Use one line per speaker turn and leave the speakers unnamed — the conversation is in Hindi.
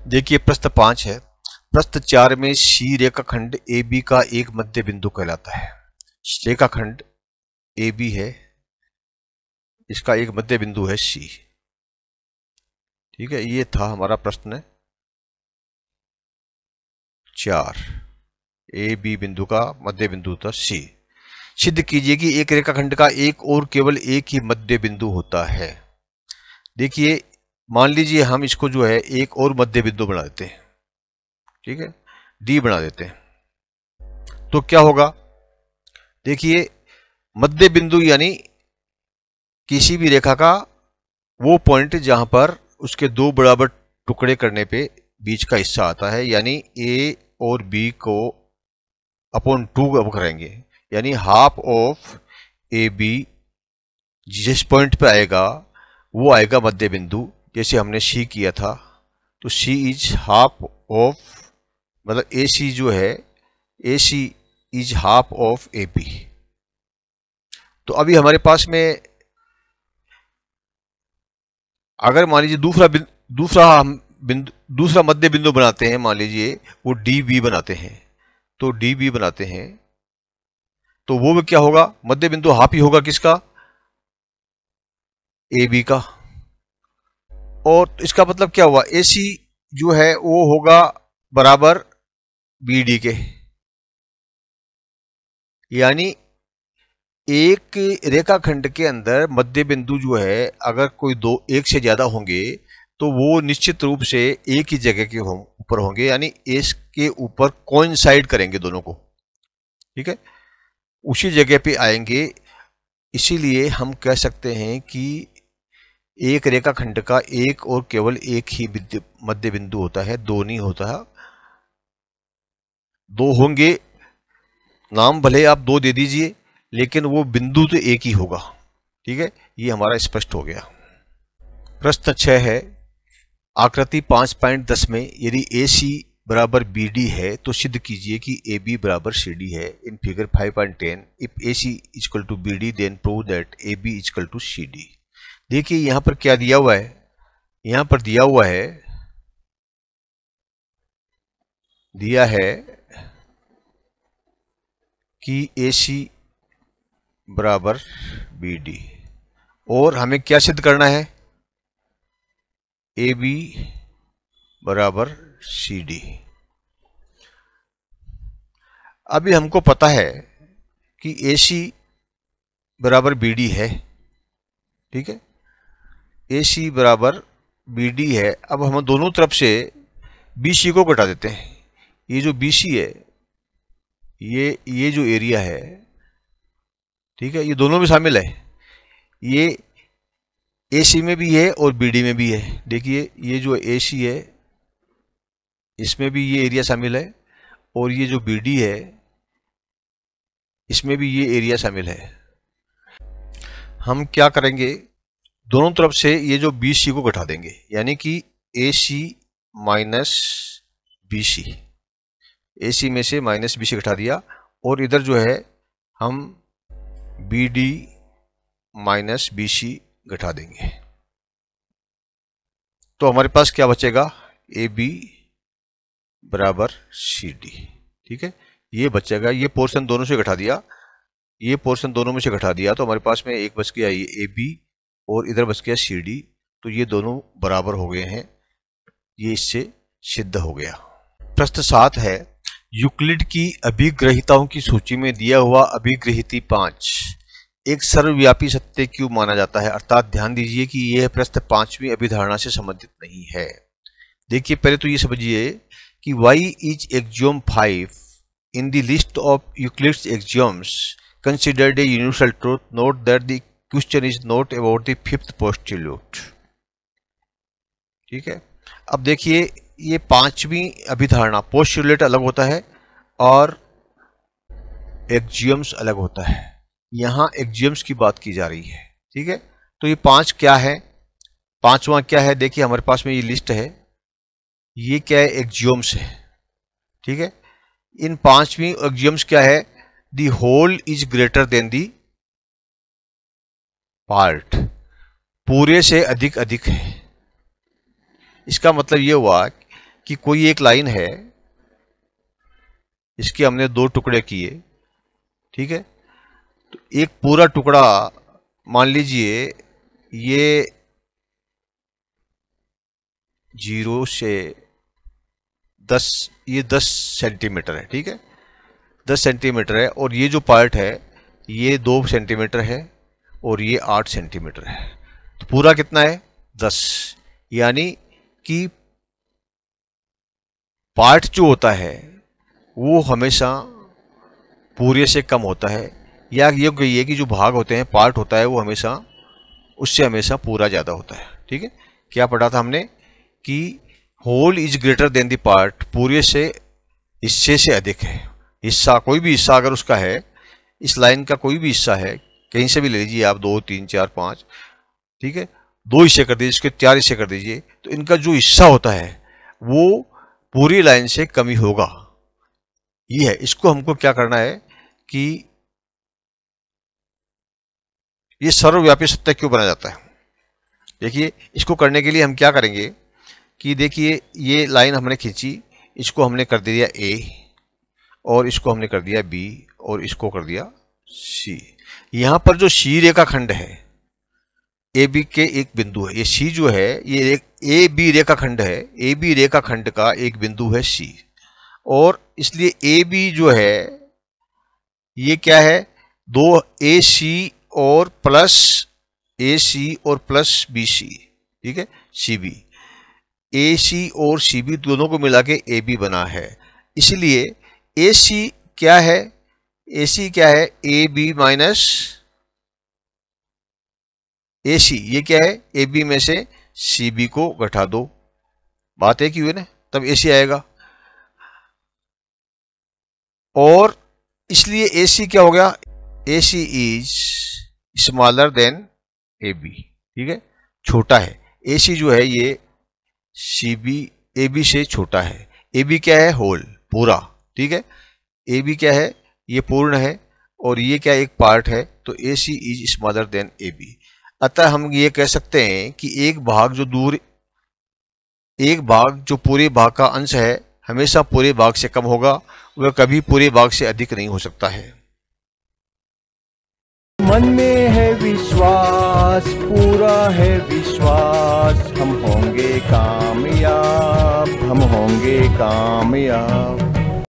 देखिए प्रश्न 5 है। प्रश्न 4 में सी रेखाखंड ए बी का एक मध्य बिंदु कहलाता है। रेखाखंड ए बी है, इसका एक मध्य बिंदु है सी। ठीक है, ये था हमारा प्रश्न 4। ए बी बिंदु का मध्य बिंदु था सी। सिद्ध कीजिए कि एक रेखाखंड का एक और केवल एक ही मध्य बिंदु होता है। देखिए, मान लीजिए हम इसको जो है एक और मध्य बिंदु बना देते हैं। ठीक है, डी बना देते हैं तो क्या होगा। देखिए, मध्य बिंदु यानी किसी भी रेखा का वो पॉइंट जहां पर उसके दो बराबर टुकड़े करने पे बीच का हिस्सा आता है, यानी ए और बी को अपॉन 2 अब करेंगे, यानी हाफ ऑफ ए बी जिस पॉइंट पे आएगा वो आएगा मध्य बिंदु। जैसे हमने सी किया था, तो सी इज हाफ ऑफ, मतलब ए सी जो है, A C is half of A B. तो अभी हमारे पास में अगर मान लीजिए दूसरा मध्य बिंदु बनाते हैं, मान लीजिए वो डी बी बनाते हैं, तो डी बी बनाते हैं तो वो भी क्या होगा, मध्य बिंदु हाफ ही होगा किसका, ए बी का। और इसका मतलब क्या हुआ, ए सी जो है वो होगा बराबर बी डी के, यानी एक रेखाखंड के अंदर मध्य बिंदु जो है अगर कोई एक से ज्यादा होंगे तो वो निश्चित रूप से एक ही जगह के ऊपर होंगे, यानी एस के ऊपर कोइंसाइड करेंगे दोनों को। ठीक है, उसी जगह पे आएंगे। इसीलिए हम कह सकते हैं कि एक रेखाखंड का एक और केवल एक ही मध्य बिंदु होता है, दो नहीं होता है। दो होंगे, नाम भले आप दो दे दीजिए, लेकिन वो बिंदु तो एक ही होगा। ठीक है, ये हमारा स्पष्ट हो गया। प्रश्न 6 है। आकृति 5.10 में यदि ए सी बराबर बी डी है तो सिद्ध कीजिए कि ए बी बराबर सी डी है। In figure 5.10 if A C equal to B D then prove that A B equal to C D. देखिए यहां पर क्या दिया हुआ है, यहां पर दिया है कि ए सी बराबर बी डी, और हमें क्या सिद्ध करना है, ए बी बराबर सी डी। अभी हमको पता है कि ए सी बराबर बी डी है। ठीक है, ए सी बराबर बी डी है। अब हम दोनों तरफ से बी सी को घटा देते हैं। ये जो बी सी है, ये जो एरिया है, ठीक है, ये दोनों में शामिल है। ये ए सी में भी है और बी डी में भी है। देखिए ये जो ए सी है इसमें भी ये एरिया शामिल है, और ये जो बी डी है इसमें भी ये एरिया शामिल है। हम क्या करेंगे, दोनों तरफ से ये जो बी सी को घटा देंगे, यानी कि ए सी माइनस बी सी, ए सी में से माइनस बी सी घटा दिया, और इधर जो है हम B D minus B C घटा देंगे। तो हमारे पास क्या बचेगा, ए बी बराबर सी डी। ठीक है, ये बचेगा। ये पोर्शन दोनों से घटा दिया, ये पोर्शन दोनों में से घटा दिया, तो हमारे पास में एक बच गया ये ए बी, और इधर बच गया सी डी। तो ये दोनों बराबर हो गए हैं, ये इससे सिद्ध हो गया। प्रश्न 7 है। यूक्लिड की अभिग्रहिताओं की सूची में दिया हुआ अभिग्रहिती 5 एक सर्वव्यापी सत्य क्यों माना जाता है। अर्थात ध्यान दीजिए कि यह प्रश्न 5वीं अभिधारणा से संबंधित नहीं है। देखिए पहले तो ये समझिए कि y is axiom 5 in the list of Euclid's axioms considered a universal truth. Note that the question is not about the 5th postulate. ठीक है, अब देखिए ये 5वीं अभिधारणा, पोस्टुलेट अलग होता है और एक्सियोम्स अलग होता है। यहां एक्सियोम्स की बात की जा रही है। ठीक है, तो ये 5 क्या है, 5वां क्या है, देखिए हमारे पास में ये लिस्ट है, ये क्या है, एक्सियोम्स है। ठीक है, इन 5वीं एक्सियोम्स क्या है, the whole is greater than the part, पूरे से अधिक अधिक है। इसका मतलब ये हुआ कि कोई एक लाइन है, इसके हमने 2 टुकड़े किए, ठीक है। तो एक पूरा टुकड़ा मान लीजिए ये 0 से 10, ये 10 सेंटीमीटर है, ठीक है, 10 सेंटीमीटर है। और ये जो पार्ट है ये 2 सेंटीमीटर है और ये 8 सेंटीमीटर है। तो पूरा कितना है? 10। यानी कि पार्ट जो होता है वो हमेशा पूरे से कम होता है, या ये कहिए कि जो भाग होते हैं, पार्ट होता है, वो हमेशा उससे हमेशा पूरा ज़्यादा होता है, ठीक है। क्या पढ़ा था हमने कि whole is greater than the part, पूरे से हिस्से से अधिक है। हिस्सा, कोई भी हिस्सा अगर उसका है, इस लाइन का कोई भी हिस्सा है, कहीं से भी ले लीजिए आप, 2, 3, 4, 5, ठीक है, 2 हिस्से कर दीजिए, इसके 4 हिस्से कर दीजिए, तो इनका जो हिस्सा होता है वो पूरी लाइन से कम ही होगा। ये है, इसको हमको क्या करना है कि ये सर्वव्यापी सत्य क्यों बना जाता है। देखिए, इसको करने के लिए हम क्या करेंगे कि देखिए, ये लाइन हमने खींची, इसको हमने कर दिया A, और इसको हमने कर दिया B, और इसको कर दिया C। यहां पर जो C रेखाखंड है, AB के एक बिंदु है, ये C जो है ये एक AB रेखाखंड है, AB रेखाखंड का एक बिंदु है C। और इसलिए AB जो है ये क्या है? 2 AC और प्लस AC और प्लस BC, ठीक है, CB। AC और CB दोनों को मिला के AB बना है। इसलिए AC क्या है? AC क्या है? AB minus AC। ये क्या है? AB में से CB को घटा दो, बात है कि हुई ना, तब AC आएगा। और इसलिए AC क्या हो गया? AC is smaller than AB, ठीक है, छोटा है। AC जो है ये CB AB से छोटा है। AB क्या है? होल, पूरा, ठीक है। AB क्या है? ये पूर्ण है, और ये क्या, एक पार्ट है। तो AC is smaller than AB। अतः हम ये कह सकते हैं कि एक भाग जो पूरे भाग का अंश है हमेशा पूरे भाग से कम होगा, वह कभी पूरे भाग से अधिक नहीं हो सकता है।
मन में है विश्वास, पूरा है विश्वास, हम होंगे कामयाब, हम होंगे कामयाब।